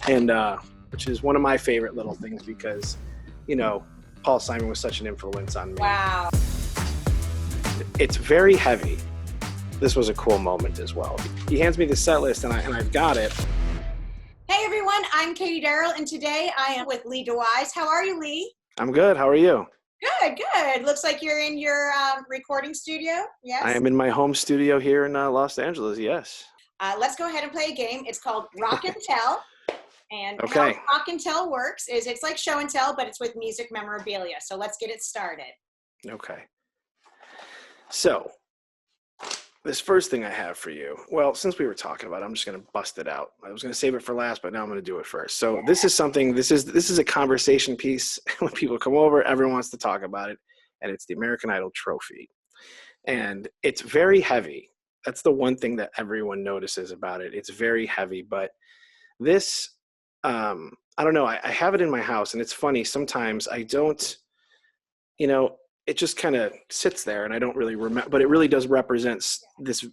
and which is one of my favorite little things because, Paul Simon was such an influence on me. Wow. It's very heavy. This was a cool moment as well. He hands me the set list, and I've got it. Hey everyone, I'm Katie Darrell, and today I am with Lee DeWyze. How are you, Lee? I'm good. How are you? Good. Looks like you're in your recording studio. Yes. I am in my home studio here in Los Angeles. Yes. Let's go ahead and play a game. It's called Rock and Tell. And okay. How Rock and Tell works is it's like show and tell, but it's with music memorabilia. So let's get it started. Okay. So this first thing I have for you, well, since we were talking about it, I'm just going to bust it out. I was going to save it for last, but now I'm going to do it first. So this is something, this is a conversation piece. When people come over, everyone wants to talk about it, and it's the American Idol trophy. And it's very heavy. That's the one thing that everyone notices about it. It's very heavy, but this, I don't know, I have it in my house, and it's funny. Sometimes I don't, it just kind of sits there and I don't really remember, but it really does represent this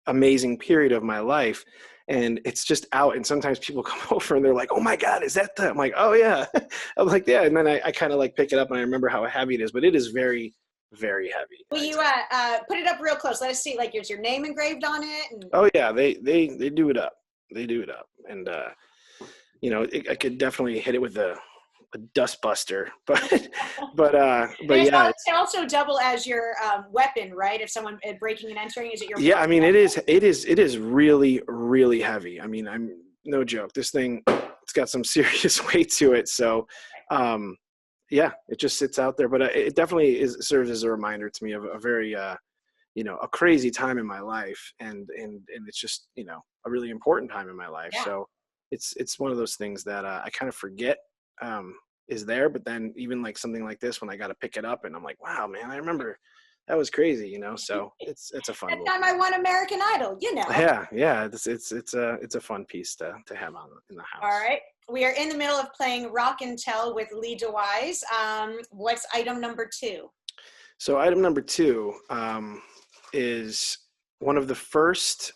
amazing period of my life. And it's just out. And sometimes people come over and they're like, oh my God, is that the, I'm like, oh yeah. I'm like, yeah. And then I kind of like pick it up and I remember how heavy it is, but it is very, very heavy. Will you put it up real close? Let us see, like, is your name engraved on it? And... Oh yeah, they do it up. They do it up. And, I could definitely hit it with a dust buster, but yeah. It also double as your weapon, right? If someone breaking and entering, is it your? Yeah, I mean, it is really, really heavy. I mean, I'm no joke. This thing, it's got some serious weight to it. So, yeah, it just sits out there, but it definitely serves as a reminder to me of a very, a crazy time in my life. And it's just, a really important time in my life. Yeah. So it's one of those things that I kind of forget is there, but then even like something like this, when I got to pick it up and I'm like, wow, man, I remember that was crazy, so it's a fun. That time I won American Idol, Yeah. It's a fun piece to have on in the house. All right. We are in the middle of playing Rock and Tell with Lee DeWyze. What's item number 2? So item number 2 is one of the first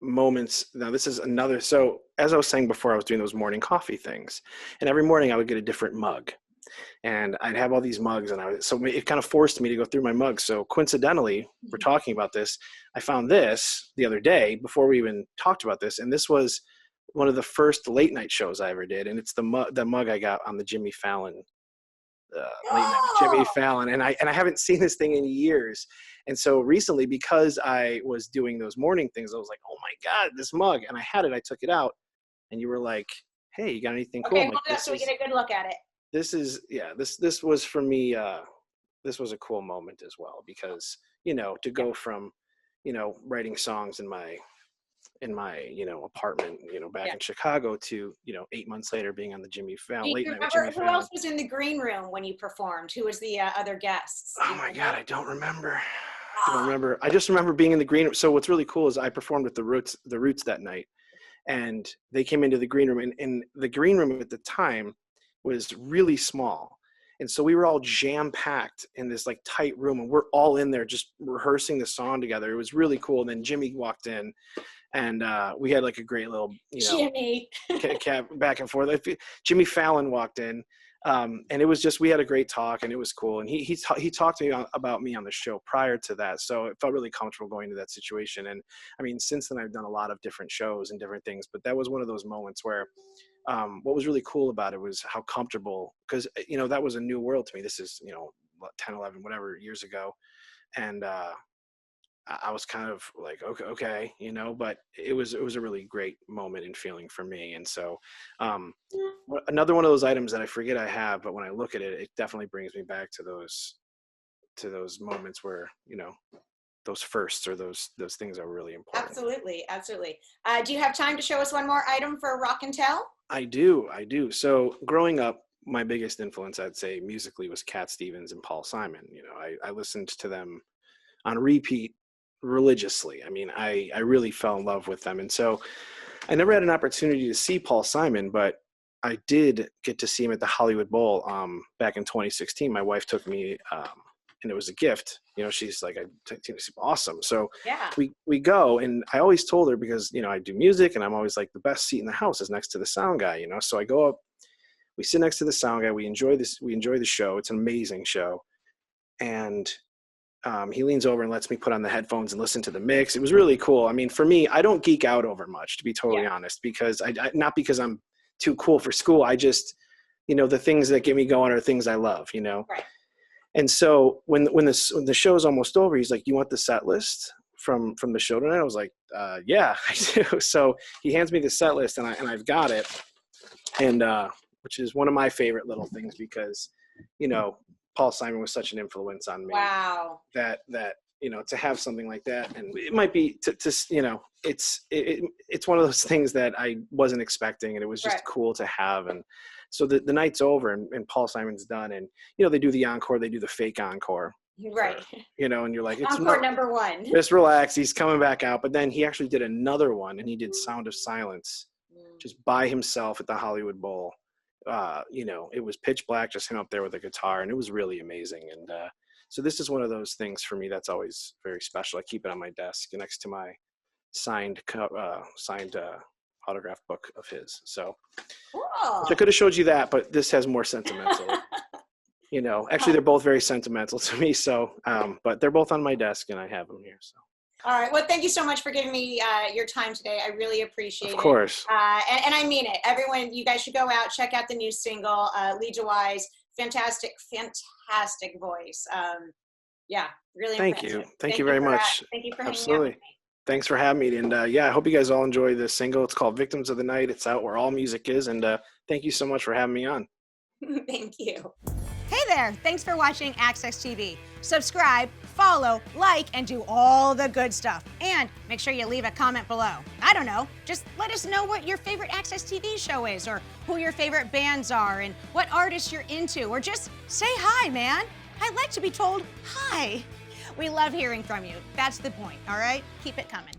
moments. Now this is another, so as I was saying before, I was doing those morning coffee things, and every morning I would get a different mug, and I'd have all these mugs, and so it kind of forced me to go through my mugs. So coincidentally, we're talking about this, I found this the other day before we even talked about this, and this was one of the first late night shows I ever did, and it's the mug I got on the Jimmy Fallon late night Jimmy Fallon, and I haven't seen this thing in years. And so recently, because I was doing those morning things, I was like, oh my God, this mug. And I had it, I took it out, and you were like, hey, you got anything cool? Okay, hold it up so we get a good look at it. This is, yeah, this was for me, this was a cool moment as well, because, to go from, writing songs in my apartment, back in Chicago to, 8 months later being on the Jimmy Fallon late night with Jimmy Fallon. Who else was in the green room when you performed? Who was the other guests? Oh my God, I don't remember. I just remember being in the green room. So what's really cool is I performed with the Roots that night, and they came into the green room, and the green room at the time was really small. And so we were all jam-packed in this like tight room, and we're all in there just rehearsing the song together. It was really cool. And then Jimmy walked in, and we had like a great little, Jimmy back and forth. Jimmy Fallon walked in, and it was just, we had a great talk, and it was cool. And he talked to me about me on the show prior to that, so it felt really comfortable going to that situation. And I mean, since then I've done a lot of different shows and different things, but that was one of those moments where what was really cool about it was how comfortable, because that was a new world to me. This is 10, 11, whatever years ago, and I was kind of like, okay, but it was a really great moment and feeling for me. And so another one of those items that I forget I have, but when I look at it, it definitely brings me back to those moments where, those firsts or those things are really important. Absolutely. Do you have time to show us one more item for Rock and Tell? I do. So growing up, my biggest influence, I'd say musically, was Cat Stevens and Paul Simon. I listened to them on repeat religiously. I mean, I really fell in love with them. And so I never had an opportunity to see Paul Simon, but I did get to see him at the Hollywood Bowl back in 2016. My wife took me and it was a gift. You know, she's like, it's awesome. So Yeah. we go, and I always told her, because, you know, I do music and I'm always like, the best seat in the house is next to the sound guy, you know? So I go up, we sit next to the sound guy. We enjoy the show. It's an amazing show. And he leans over and lets me put on the headphones and listen to the mix. It was really cool. I mean, for me, I don't geek out over much, to be totally honest, because not because I'm too cool for school. I just, you know, the things that get me going are things I love, you know? Right. And so when the show's almost over, he's like, "You want the set list from the show tonight?" I was like, "Yeah, I do." So he hands me the set list, and I've got it, and which is one of my favorite little things, because, you know, Paul Simon was such an influence on me. Wow. That you know, to have something like that, and it might be to you know, it's one of those things that I wasn't expecting, and it was just cool to have. And so the night's over, and Paul Simon's done, and, you know, they do the encore, they do the fake encore. Right. You know, and you're like, it's Encore number 1. Just relax. He's coming back out. But then he actually did another one, and he did Sound of Silence just by himself at the Hollywood Bowl. You know, it was pitch black, just him up there with a guitar, and it was really amazing. And so this is one of those things for me that's always very special. I keep it on my desk next to my signed autograph book of his. So Cool. I could have showed you that, but this has more sentimental. You know, actually, they're both very sentimental to me. So, but they're both on my desk, and I have them here. So. All right. Well, thank you so much for giving me your time today. I really appreciate it. Of course. And I mean it. Everyone, you guys should go out, check out the new single, DeWyze's. Fantastic voice. Yeah, really Thank impressive. you. Thank you very much. Thank you for hanging out Absolutely. with me. Thanks for having me. And yeah, I hope you guys all enjoy this single. It's called Victims of the Night. It's out where all music is. And thank you so much for having me on. Thank you. Hey there, thanks for watching Access TV. Subscribe, follow, like, and do all the good stuff. And make sure you leave a comment below. I don't know, just let us know what your favorite Access TV show is, or who your favorite bands are, and what artists you're into, or just say hi, man. I like to be told hi. We love hearing from you. That's the point, all right? Keep it coming.